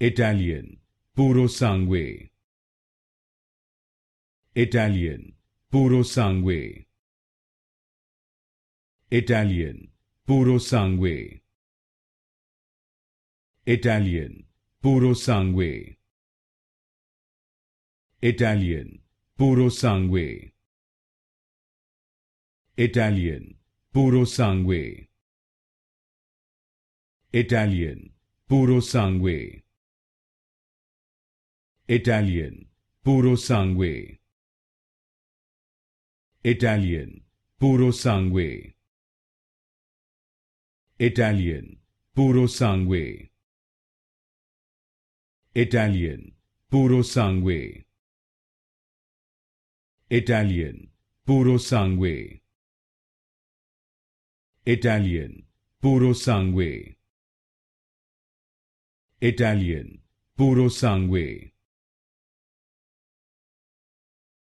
Italian, Purosangue. Italian, Purosangue. Italian, Purosangue. Italian, Purosangue. Italian, Purosangue. Italian, Purosangue. Italian, Purosangue. Italian, Purosangue. Italian, Purosangue. Italian, Purosangue. Italian, Purosangue. Italian, Purosangue. Italian, Purosangue. Italian, Purosangue.